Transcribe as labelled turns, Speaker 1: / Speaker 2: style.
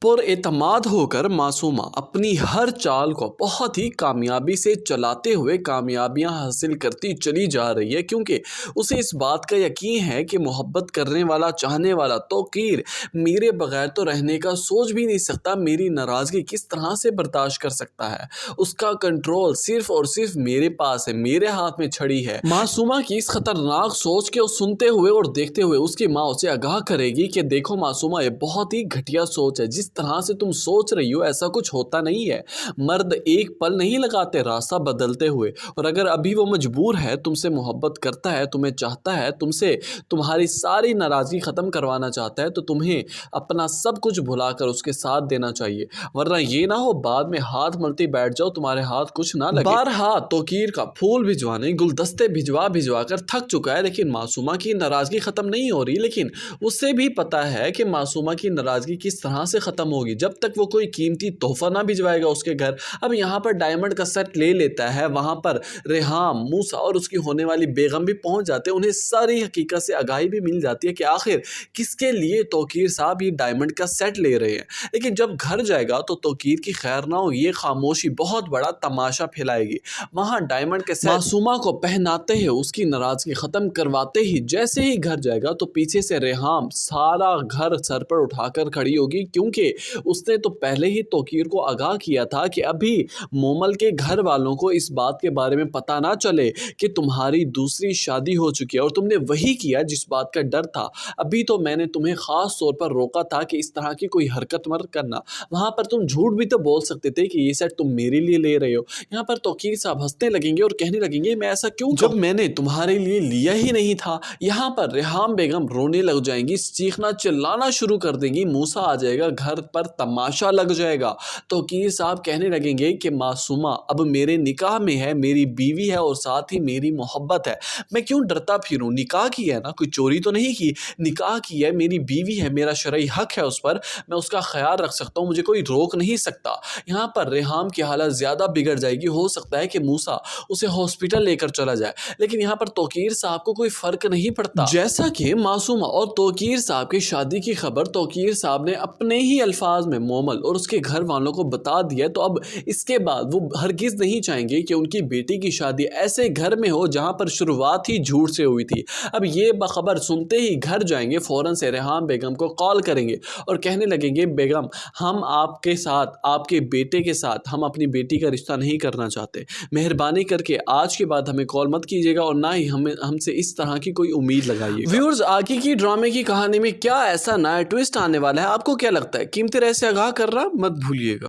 Speaker 1: पुरएतमाद होकर मासूमा अपनी हर चाल को बहुत ही कामयाबी से चलाते हुए कामयाबियां हासिल करती चली जा रही है, क्योंकि उसे इस बात का यकीन है कि मोहब्बत करने वाला, चाहने वाला तौकीर मेरे बगैर तो रहने का सोच भी नहीं सकता, मेरी नाराज़गी किस तरह से बर्दाश्त कर सकता है, उसका कंट्रोल सिर्फ और सिर्फ मेरे पास है, मेरे हाथ में छड़ी है। मासूमा की इस खतरनाक सोच के सुनते हुए और देखते हुए उसकी माँ उसे आगाह करेगी कि देखो मासूमा, ये बहुत ही घटिया सोच है, जिस तरह से तुम सोच रही हो ऐसा कुछ होता नहीं है। मर्द एक पल नहीं लगाते रास्ता बदलते हुए, और अगर अभी वो मजबूर है, तुमसे मोहब्बत करता है, तुम्हें चाहता है, तुमसे तुम्हारी सारी नाराज़गी ख़त्म करवाना चाहता है, तो तुम्हें अपना सब कुछ भुलाकर उसके साथ देना चाहिए, वरना ये ना हो बाद में हाथ मलती बैठ जाओ, तुम्हारे हाथ कुछ ना लगे। बारहा तौकीर का फूल भिजवाने, गुलदस्ते भिजवा कर थक चुका है, लेकिन मासूमा की नाराज़गी ख़त्म नहीं हो रही। लेकिन उसे भी पता है कि मासूमा की नाराज़गी किस तरह से ख़त्म होगी, जब तक वो कोई कीमती तोहफा ना भिजवाएगा उसके घर। अब यहाँ पर डायमंड का सेट ले लेता है, वहाँ पर रेहाम, मूसा और उसकी होने वाली बेगम भी पहुँच जाते हैं। उन्हें सारी हकीकत से आगाही भी मिल जाती है कि आखिर किसके लिए तौकीर साहब ये डायमंड का सेट ले रहे हैं। लेकिन जब घर जाएगा तो तौकीर की खैर ना हो, ये खामोशी बहुत बड़ा तमाशा फैलाएगी। वहाँ डायमंड के सेट मासूमा को पहनाते हैं, उसकी नाराज़गी ख़त्म करवाते ही जैसे ही घर जाएगा तो पीछे से रेहाम सारा घर सर पर उठाकर खड़ी होगी, क्योंकि उसने तो पहले ही तौकीर को आगाह किया था कि अभी मोमल के घर वालों को इस बात के बारे में पता ना चले कि तुम्हारी दूसरी शादी हो चुकी है, और तुमने वही किया जिस बात का डर था। अभी तो मैंने तुम्हें ख़ास तौर पर रोका था कि इस तरह की कोई हरकत मत करना। वहाँ पर तुम झूठ भी तो बोल सकते थे कि ये सेट तुम मेरे लिए ले रहे हो। यहाँ पर तौकीर साहब हंसने लगेंगे और कहने लगेंगे मैं ऐसा क्यों, जब मैंने तुम्हारे लिए लिया ही नहीं था। यहाँ पर रेहाम बेगम रोने लग जाएंगी, चीखना चिल्लाना शुरू कर देंगी, मूसा आ जाएगा, घर पर तमाशा लग जाएगा। तौकीर साहब कहने लगेंगे कि मासूमा अब मेरे निकाह में है, मेरी बीवी है और साथ ही मेरी मोहब्बत है, मैं क्यों डरता फिरूं। निकाह की है ना, कोई चोरी तो नहीं की, निकाह की है, मेरी बीवी है, मेरा शरई हक है उस पर, मैं उसका ख्याल रख सकता हूँ, मुझे कोई रोक नहीं सकता। यहाँ पर रेहाम की हालत ज़्यादा बिगड़ जाएगी, हो सकता है कि मूसा उसे हॉस्पिटल लेकर चला जाए। लेकिन यहाँ पर तौकीर साहब को कोई फ़र्क नहीं पड़ता। जैसा कि मासूमा और तौकीर साहब की शादी की खबर तौकीर साहब ने अपने ही अल्फाज में मोमल और उसके घर वालों को बता दिया, तो अब इसके बाद वो हरगिज़ नहीं चाहेंगे कि उनकी बेटी की शादी ऐसे घर में हो जहां पर शुरुआत ही झूठ से हुई थी। अब ये खबर सुनते ही घर जाएंगे, फ़ौरन से रेहाम बेगम को कॉल करेंगे और कहने लगेंगे बेगम, हम आपके साथ, आपके बेटे के साथ हम अपनी बेटी का रिश्ता नहीं करना चाहते, मेहरबानी करके आज के बाद हमें कॉल मत कीजिएगा और ना ही हमसे इस तरह की कोई उम्मीद लगाइए। व्यूअर्स, आगे की ड्रामे की कहानी में क्या ऐसा नया ट्विस्ट आने वाला है, आपको क्या लगता है? कीमती राय से आगाह करना मत भूलिएगा।